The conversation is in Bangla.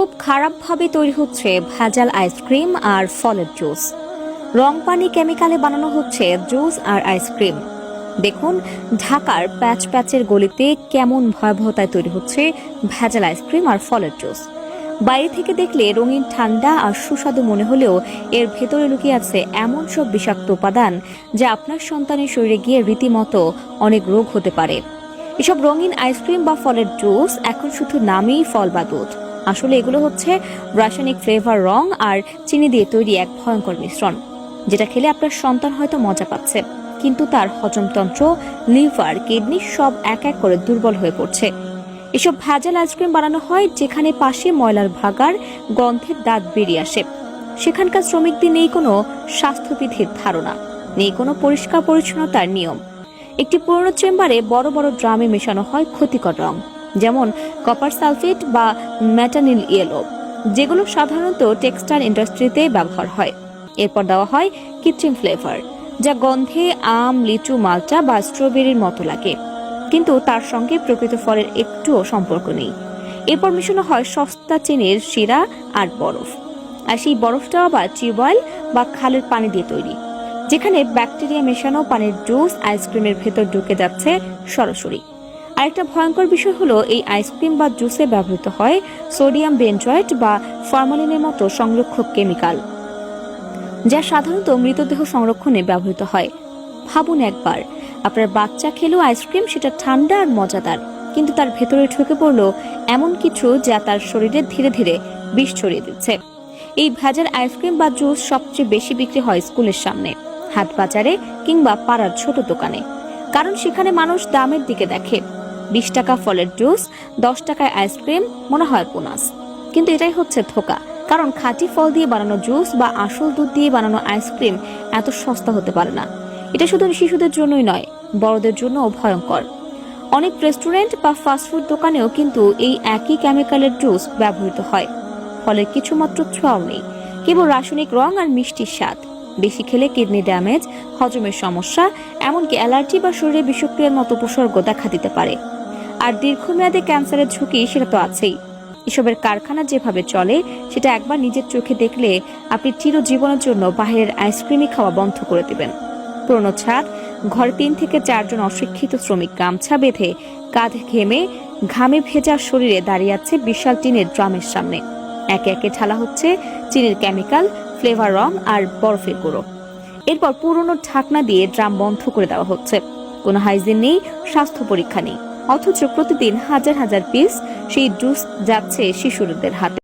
খুব খারাপভাবে তৈরি হচ্ছে ভেজাল আইসক্রিম আর ফলের জুস। রং পানি কেমিক্যালে বানানো হচ্ছে জুস আর আইসক্রিম। দেখুন ঢাকার প্যাচ প্যাচের গলিতে কেমন ভয়াবহতায় তৈরি হচ্ছে ভেজাল আইসক্রিম আর ফলের জুস। বাইরে থেকে দেখলে রঙিন ঠান্ডা আর সুস্বাদু মনে হলেও এর ভেতরে লুকিয়ে আছে এমন সব বিষাক্ত উপাদান যা আপনার সন্তানের শরীরে গিয়ে রীতিমতো অনেক রোগ হতে পারে। এসব রঙিন আইসক্রিম বা ফলের জুস এখন শুধু নামেই ফল বা দুধ, আসলে এগুলো হচ্ছে রাসায়নিক ফ্লেভার, রং আর চিনি দিয়ে তৈরি এক ভয়ঙ্কর মিশ্রণ, যেটা খেলে আপনার সন্তান হয়তো মজা পাচ্ছে, কিন্তু তার হজমতন্ত্র, লিভার, কিডনি সব এক এক করে দুর্বল হয়ে পড়ছে। এসব ভেজাল আইসক্রিম বানানো হয় যেখানে পাশে ময়লার ভাগার গন্ধের দাঁত বেরিয়ে আসে। সেখানকার শ্রমিকদের নেই কোনো স্বাস্থ্যবিধির ধারণা, নেই কোনো পরিষ্কার পরিচ্ছন্নতার নিয়ম। একটি পুরনো চেম্বারে বড় বড় ড্রামে মেশানো হয় ক্ষতিকর রং, যেমন কপার সালফেট বা মেটানিল ইয়েলো, যেগুলো সাধারণত টেক্সটাইল ইন্ডাস্ট্রিতে ব্যবহার হয়। এরপর দেওয়া হয় কৃত্রিম ফ্লেভার, যা গন্ধে আম, লিচু, মাল্টা বা স্ট্রবেরির মতো লাগে, কিন্তু তার সঙ্গে প্রকৃত ফলের একটুও সম্পর্ক নেই। এরপর মেশানো হয় সস্তা চিনির শিরা আর বরফ, আর সেই বরফটাও আবার টিউবওয়েল বা খালের পানি দিয়ে তৈরি, যেখানে ব্যাকটেরিয়া মেশানো পানির জুস আইসক্রিমের ভেতর ঢুকে যাচ্ছে সরাসরি। আরেকটা ভয়ঙ্কর বিষয় হলো এই আইসক্রিম বা জুসে ব্যবহৃত হয় সোডিয়াম বেনজয়েট বা ফরমালিনের মতো সংরক্ষক কেমিক্যাল, যা সাধারণত মৃতদেহ সংরক্ষণে ব্যবহৃত হয়। ভাবুন একবার, আপনার বাচ্চা খেলেও আইসক্রিম সেটা ঠান্ডা আর মজাদার, কিন্তু তার ভেতরে ঢুকে পড়লো এমন কিছু যা তার শরীরে ধীরে ধীরে বিষ ছড়িয়ে দিচ্ছে। এই ভেজাল আইসক্রিম বা জুস সবচেয়ে বেশি বিক্রি হয় স্কুলের সামনে, হাট বাজারে কিংবা পাড়ার ছোট দোকানে, কারণ সেখানে মানুষ দামের দিকে দেখে। 20 টাকা ফলের জুস, 10 টাকায় আইসক্রিম, মনে হয় বোনাস। কিন্তু এটাই হচ্ছে ধোঁকা, কারণ খাঁটি ফল দিয়ে বানানো জুস বা আসল দুধ দিয়ে বানানো আইসক্রিম এত সস্তা হতে পারে না। এটা শুধু শিশুদের জন্যই নয়, বড়দের জন্যও ভয়ঙ্কর। অনেক রেস্টুরেন্ট বা ফাস্টফুড দোকানেও কিন্তু এই একই কেমিক্যালের জুস ব্যবহৃত হয়। ফলের কিছুমাত্র ছোঁয়াও নেই, কেবল রাসায়নিক রং আর মিষ্টির স্বাদ। বেশি খেলে কিডনি ড্যামেজ, হজমের সমস্যা, এমনকি অ্যালার্জি বা শরীরে বিষক্রিয়ার মতো উপসর্গ দেখা দিতে পারে। আর দীর্ঘমেয়াদে ক্যান্সারের ঝুঁকি সেটা তো আছেই। এসবের কারখানা যেভাবে চলে সেটা একবার নিজের চোখে দেখলে আপনি চিরজীবনের জন্য বাইরের আইসক্রিমই খাওয়া বন্ধ করে দিবেন। পুরনো ছাদ, ঘরে 3 থেকে 4 জন অশিক্ষিত শ্রমিক গামছা বেঁধে কাঁধে ঘামে ভেজা শরীরে দাঁড়িয়ে আছে বিশাল টিনের ড্রামের সামনে। একে একে ঢালা হচ্ছে চিনির কেমিক্যাল, ফ্লেভার, রং আর বরফের গুঁড়ো। এরপর পুরনো ঢাকনা দিয়ে ড্রাম বন্ধ করে দেওয়া হচ্ছে। কোনো হাইজিন নেই, স্বাস্থ্য পরীক্ষা নেই, অথচ প্রতিদিন হাজার হাজার পিস সেই জুস যাচ্ছে শিশুদের হাতে।